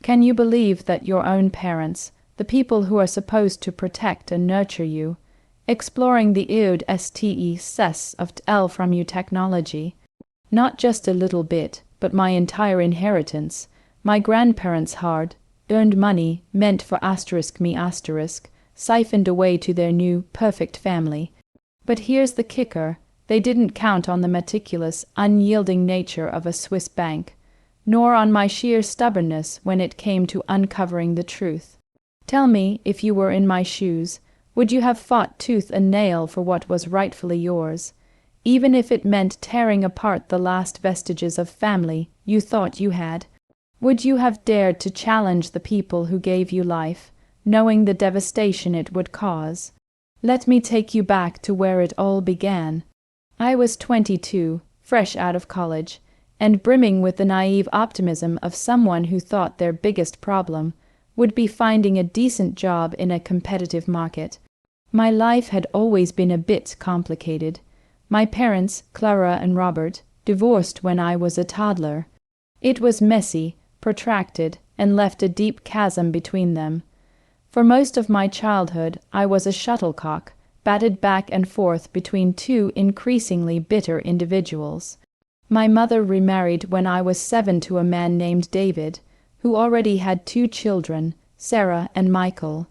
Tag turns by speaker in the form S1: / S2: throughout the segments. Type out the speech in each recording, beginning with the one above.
S1: Can you believe that your own parents, the people who are supposed to protect and nurture you, exploring the audacity of L from you technology, not just a little bit, but my entire inheritance, my grandparents' hard-earned money meant for *me*, siphoned away to their new, perfect family. But here's the kicker, they didn't count on the meticulous, unyielding nature of a Swiss bank, nor on my sheer stubbornness when it came to uncovering the truth. Tell me, if you were in my shoes, would you have fought tooth and nail for what was rightfully yours, even if it meant tearing apart the last vestiges of family you thought you had? Would you have dared to challenge the people who gave you life, knowing the devastation it would cause? Let me take you back to where it all began. I was 22, fresh out of college, and brimming with the naive optimism of someone who thought their biggest problem would be finding a decent job in a competitive market. My life had always been a bit complicated. My parents, Clara and Robert, divorced when I was a toddler. It was messy, protracted, and left a deep chasm between them. For most of my childhood, I was a shuttlecock, batted back and forth between two increasingly bitter individuals. My mother remarried when I was 7 to a man named David, who already had 2 children, Sarah and Michael.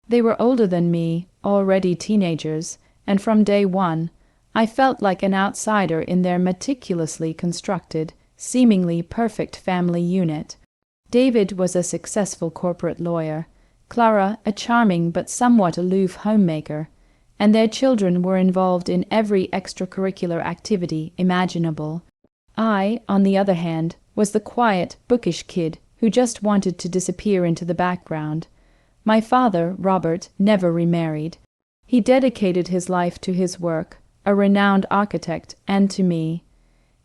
S1: They were older than me, already teenagers, and from day one, I felt like an outsider in their meticulously constructed, seemingly perfect family unit. David was a successful corporate lawyer, Clara a charming but somewhat aloof homemaker, and their children were involved in every extracurricular activity imaginable. I, on the other hand, was the quiet, bookish kid who just wanted to disappear into the background. My father, Robert, never remarried. He dedicated his life to his work, a renowned architect, and to me.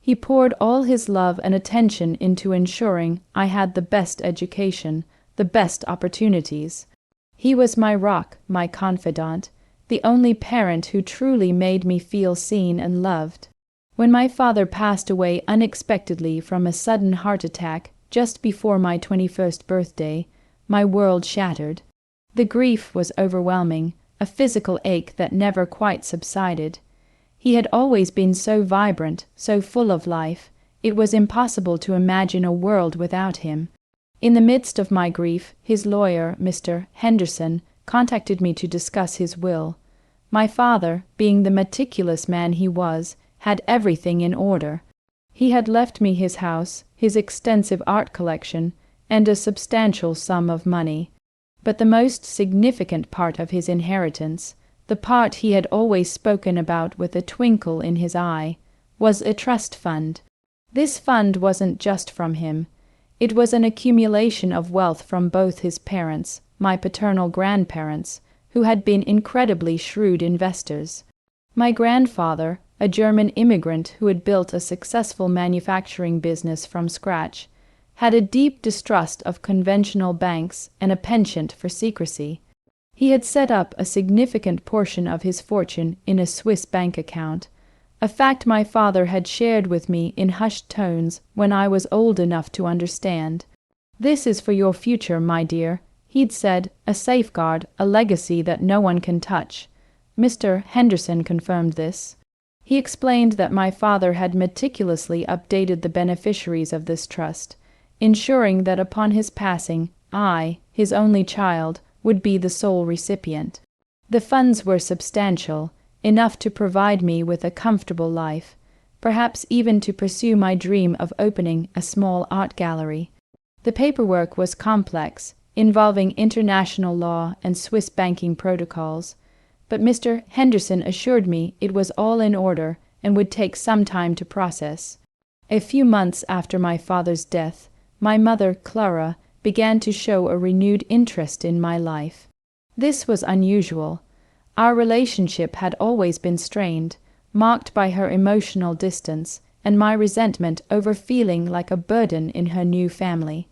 S1: He poured all his love and attention into ensuring I had the best education, the best opportunities. He was my rock, my confidant, the only parent who truly made me feel seen and loved. When my father passed away unexpectedly from a sudden heart attack just before my 21st birthday, my world shattered. The grief was overwhelming, a physical ache that never quite subsided. He had always been so vibrant, so full of life, it was impossible to imagine a world without him. In the midst of my grief, his lawyer, Mr. Henderson, contacted me to discuss his will. My father, being the meticulous man he was, had everything in order. He had left me his house, his extensive art collection, and a substantial sum of money. But the most significant part of his inheritance, the part he had always spoken about with a twinkle in his eye, was a trust fund. This fund wasn't just from him. It was an accumulation of wealth from both his parents, my paternal grandparents, who had been incredibly shrewd investors. My grandfather, a German immigrant who had built a successful manufacturing business from scratch, had a deep distrust of conventional banks and a penchant for secrecy. He had set up a significant portion of his fortune in a Swiss bank account, a fact my father had shared with me in hushed tones when I was old enough to understand. "This is for your future, my dear," he'd said, "a safeguard, a legacy that no one can touch." Mr. Henderson confirmed this. He explained that my father had meticulously updated the beneficiaries of this trust, ensuring that upon his passing, I, his only child, would be the sole recipient. The funds were substantial, enough to provide me with a comfortable life, perhaps even to pursue my dream of opening a small art gallery. The paperwork was complex, involving international law and Swiss banking protocols, but Mr. Henderson assured me it was all in order and would take some time to process. A few months after my father's death, my mother, Clara, began to show a renewed interest in my life. This was unusual. Our relationship had always been strained, marked by her emotional distance and my resentment over feeling like a burden in her new family.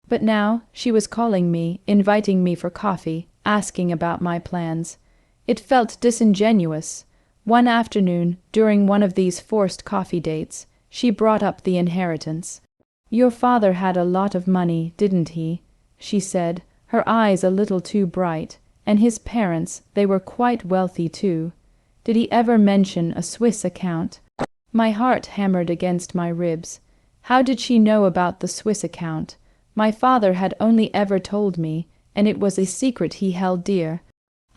S1: But now she was calling me, inviting me for coffee, asking about my plans. It felt disingenuous. One afternoon, during one of these forced coffee dates, she brought up the inheritance. "Your father had a lot of money, didn't he? she said, her eyes a little too bright. And his parents, they were quite wealthy too. Did he ever mention a Swiss account? My heart hammered against my ribs. How did she know about the Swiss account? My father had only ever told me, and it was a secret he held dear.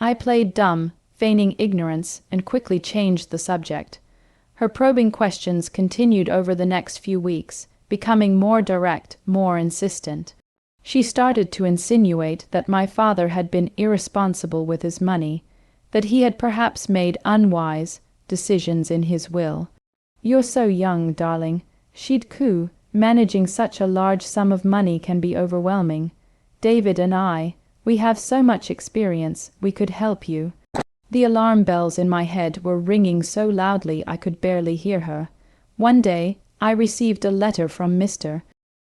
S1: I played dumb, feigning ignorance, and quickly changed the subject. Her probing questions continued over the next few weeks, becoming more direct, more insistent. She started to insinuate that my father had been irresponsible with his money, that he had perhaps made unwise decisions in his will. "You're so young, darling," she'd coo. "Managing such a large sum of money can be overwhelming. David and I, we have so much experience, we could help you." The alarm bells in my head were ringing so loudly I could barely hear her. One day I received a letter from Mr.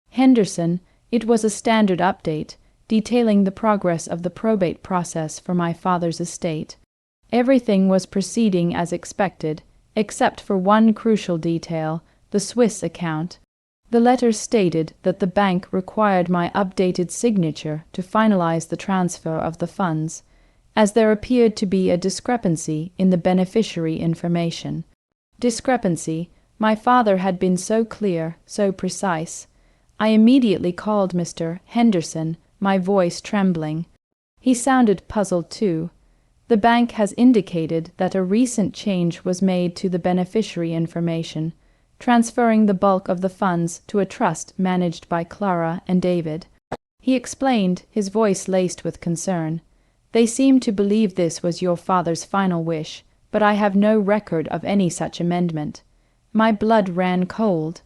S1: Henderson. It was a standard update, detailing the progress of the probate process for my father's estate. Everything was proceeding as expected, except for one crucial detail, the Swiss account. The letter stated that the bank required my updated signature to finalize the transfer of the funds, as there appeared to be a discrepancy in the beneficiary information. Discrepancy. My father had been so clear, so precise. I immediately called Mr. Henderson, my voice trembling. He sounded puzzled too. "The bank has indicated that a recent change was made to the beneficiary information, transferring the bulk of the funds to a trust managed by Clara and David," he explained, his voice laced with concern. "They seem to believe this was your father's final wish, but I have no record of any such amendment." My blood ran cold.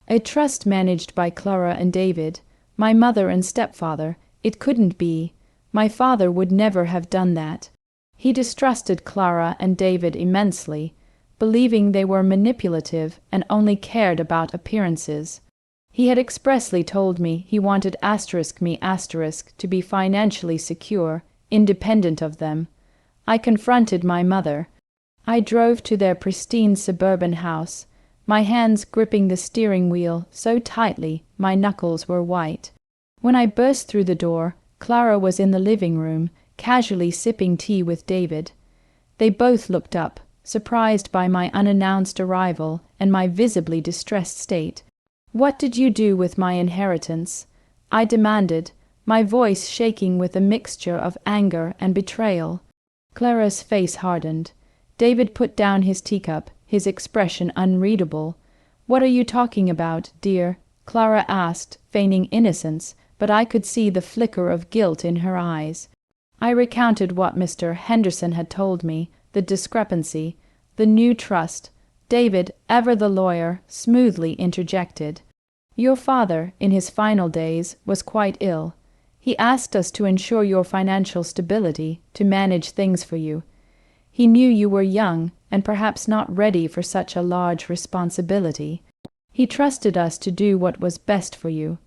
S1: A trust managed by Clara and David, my mother and stepfather, it couldn't be. My father would never have done that. He distrusted Clara and David immensely, believing they were manipulative and only cared about appearances. He had expressly told me he wanted *me* to be financially secure, independent of them. I confronted my mother. I drove to their pristine suburban house, my hands gripping the steering wheel so tightly my knuckles were white. When I burst through the door, Clara was in the living room, casually sipping tea with David. They both looked up, surprised by my unannounced arrival and my visibly distressed state. "What did you do with my inheritance?" I demanded, my voice shaking with a mixture of anger and betrayal. Clara's face hardened. David put down his teacup, his expression unreadable. "What are you talking about, dear?" Clara asked, feigning innocence, but I could see the flicker of guilt in her eyes. I recounted what Mr. Henderson had told me, the discrepancy, the new trust. David, ever the lawyer, smoothly interjected. "Your father, in his final days, was quite ill. He asked us to ensure your financial stability, to manage things for you. He knew you were young and perhaps not ready for such a large responsibility. He trusted us to do what was best for you.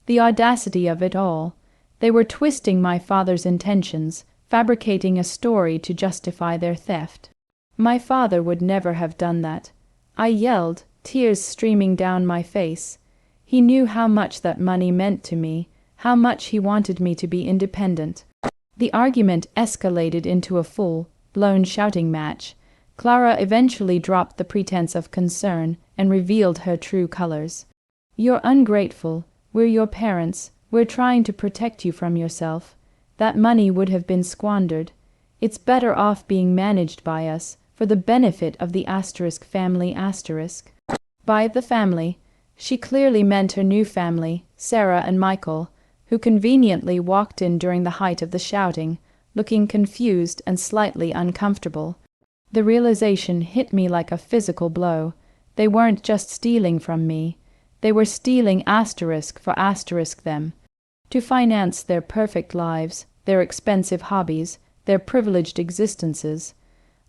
S1: The audacity of it all. They were twisting my father's intentions, fabricating a story to justify their theft. My father would never have done that." I yelled, tears streaming down my face. He knew how much that money meant to me, how much he wanted me to be independent. The argument escalated into a full-blown shouting match. Clara eventually dropped the pretense of concern and revealed her true colors. "You're ungrateful. We're your parents. We're trying to protect you from yourself. That money would have been squandered. It's better off being managed by us, for the benefit of the *family*. By the family, she clearly meant her new family, Sarah and Michael, who conveniently walked in during the height of the shouting, looking confused and slightly uncomfortable. The realization hit me like a physical blow. They weren't just stealing from me. They were stealing for them. To finance their perfect lives, their expensive hobbies, their privileged existences.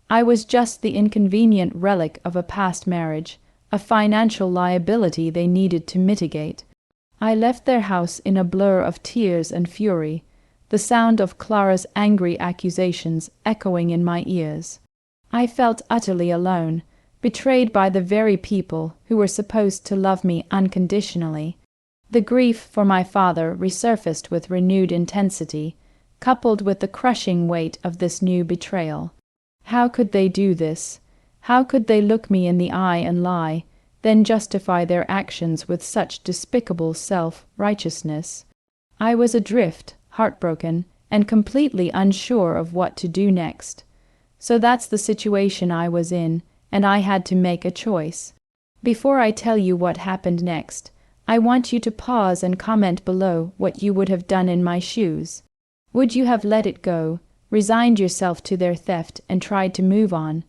S1: I was just the inconvenient relic of a past marriage, a financial liability they needed to mitigate. I left their house in a blur of tears and fury, the sound of Clara's angry accusations echoing in my ears. I felt utterly alone, betrayed by the very people who were supposed to love me unconditionally. The grief for my father resurfaced with renewed intensity, coupled with the crushing weight of this new betrayal. How could they do this? How could they look me in the eye and lie, then justify their actions with such despicable self-righteousness? I was adrift, heartbroken, and completely unsure of what to do next. So that's the situation I was in, and I had to make a choice. Before I tell you what happened next, I want you to pause and comment below what you would have done in my shoes. Would you have let it go, resigned yourself to their theft, and tried to move on?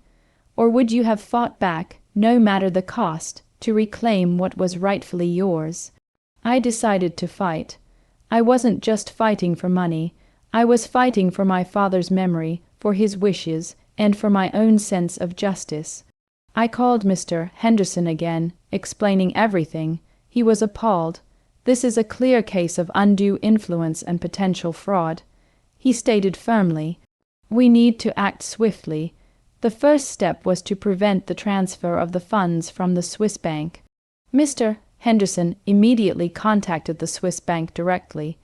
S1: Or would you have fought back, no matter the cost, to reclaim what was rightfully yours? I decided to fight. I wasn't just fighting for money. I was fighting for my father's memory, for his wishes, and for my own sense of justice. I called Mr. Henderson again, explaining everything. He was appalled. This is a clear case of undue influence and potential fraud. He stated firmly, "We need to act swiftly." The first step was to prevent the transfer of the funds from the Swiss bank. Mr. Henderson immediately contacted the Swiss bank directly,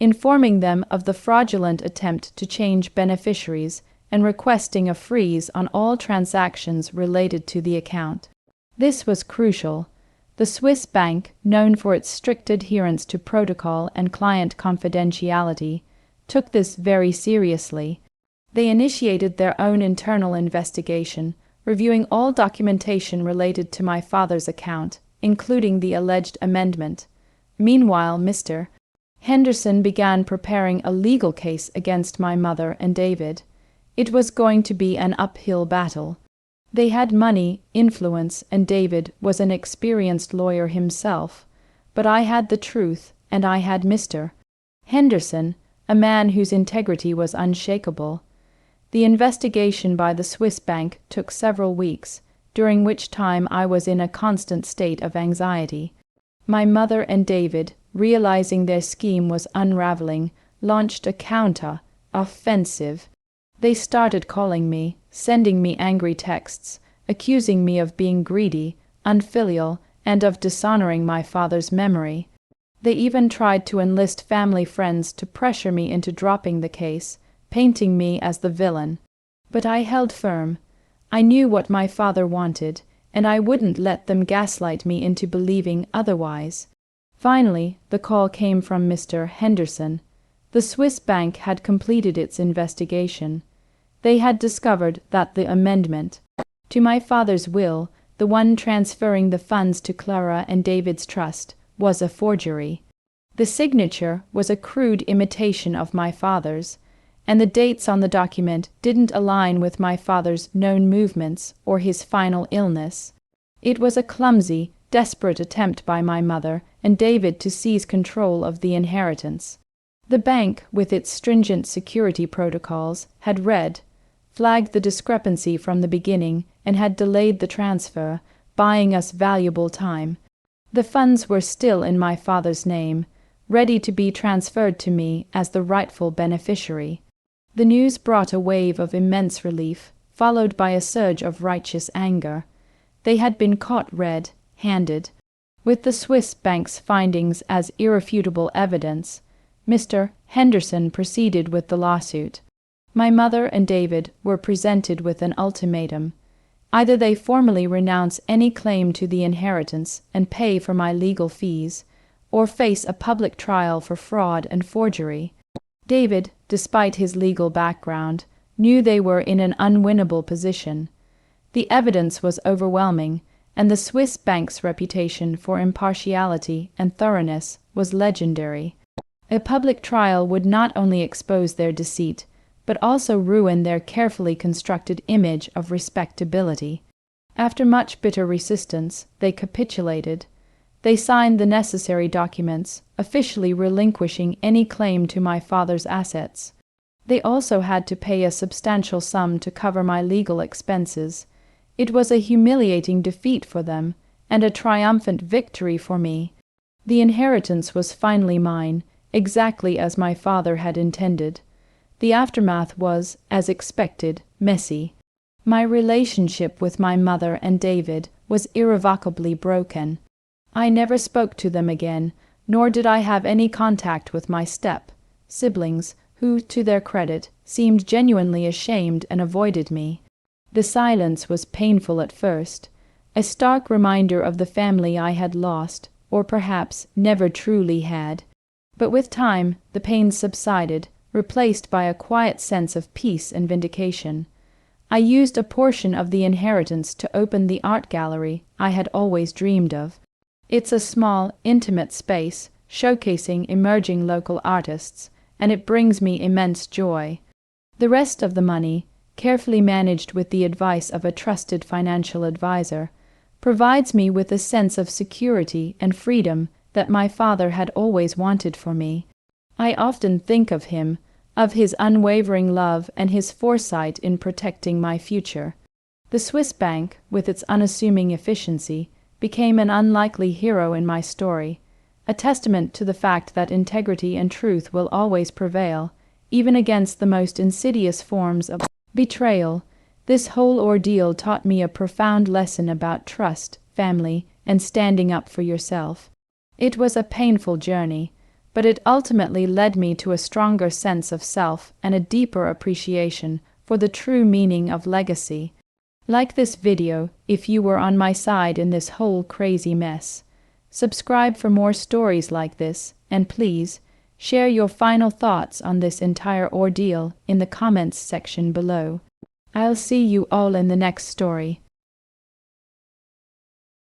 S1: informing them of the fraudulent attempt to change beneficiaries and requesting a freeze on all transactions related to the account. This was crucial. The Swiss bank, known for its strict adherence to protocol and client confidentiality, took this very seriously. They initiated their own internal investigation, reviewing all documentation related to my father's account, including the alleged amendment. Meanwhile, Mr. Henderson began preparing a legal case against my mother and David. It was going to be an uphill battle. They had money, influence, and David was an experienced lawyer himself. But I had the truth, and I had Mr. Henderson, a man whose integrity was unshakable. The investigation by the Swiss bank took several weeks, during which time I was in a constant state of anxiety. My mother and David, realizing their scheme was unraveling, launched a counter-offensive. They started calling me, sending me angry texts, accusing me of being greedy, unfilial, and of dishonoring my father's memory. They even tried to enlist family friends to pressure me into dropping the case, painting me as the villain. But I held firm. I knew what my father wanted, and I wouldn't let them gaslight me into believing otherwise. Finally, the call came from Mr. Henderson. The Swiss bank had completed its investigation. They had discovered that the amendment to my father's will, the one transferring the funds to Clara and David's trust, was a forgery. The signature was a crude imitation of my father's, and the dates on the document didn't align with my father's known movements or his final illness. It was a clumsy, desperate attempt by my mother and David to seize control of the inheritance. The bank, with its stringent security protocols, had flagged the discrepancy from the beginning, and had delayed the transfer, buying us valuable time. The funds were still in my father's name, ready to be transferred to me as the rightful beneficiary. The news brought a wave of immense relief, followed by a surge of righteous anger. They had been caught red-handed. With the Swiss bank's findings as irrefutable evidence, Mr. Henderson proceeded with the lawsuit. My mother and David were presented with an ultimatum. Either they formally renounce any claim to the inheritance and pay for my legal fees, or face a public trial for fraud and forgery. David, despite his legal background, knew they were in an unwinnable position. The evidence was overwhelming, and the Swiss bank's reputation for impartiality and thoroughness was legendary. A public trial would not only expose their deceit, but also ruin their carefully constructed image of respectability. After much bitter resistance, they capitulated. They signed the necessary documents, officially relinquishing any claim to my father's assets. They also had to pay a substantial sum to cover my legal expenses. It was a humiliating defeat for them, and a triumphant victory for me. The inheritance was finally mine, exactly as my father had intended. The aftermath was, as expected, messy. My relationship with my mother and David was irrevocably broken. I never spoke to them again, nor did I have any contact with my siblings, who, to their credit, seemed genuinely ashamed and avoided me. The silence was painful at first, a stark reminder of the family I had lost, or perhaps never truly had. But with time, the pain subsided, replaced by a quiet sense of peace and vindication. I used a portion of the inheritance to open the art gallery I had always dreamed of. It's a small, intimate space, showcasing emerging local artists, and it brings me immense joy. The rest of the money, carefully managed with the advice of a trusted financial advisor, provides me with a sense of security and freedom that my father had always wanted for me. I often think of him, of his unwavering love and his foresight in protecting my future. The Swiss bank, with its unassuming efficiency, became an unlikely hero in my story, a testament to the fact that integrity and truth will always prevail, even against the most insidious forms of betrayal. This whole ordeal taught me a profound lesson about trust, family, and standing up for yourself. It was a painful journey, but it ultimately led me to a stronger sense of self and a deeper appreciation for the true meaning of legacy. Like this video if you were on my side in this whole crazy mess. Subscribe for more stories like this, and please share your final thoughts on this entire ordeal in the comments section below. I'll see you all in the next story.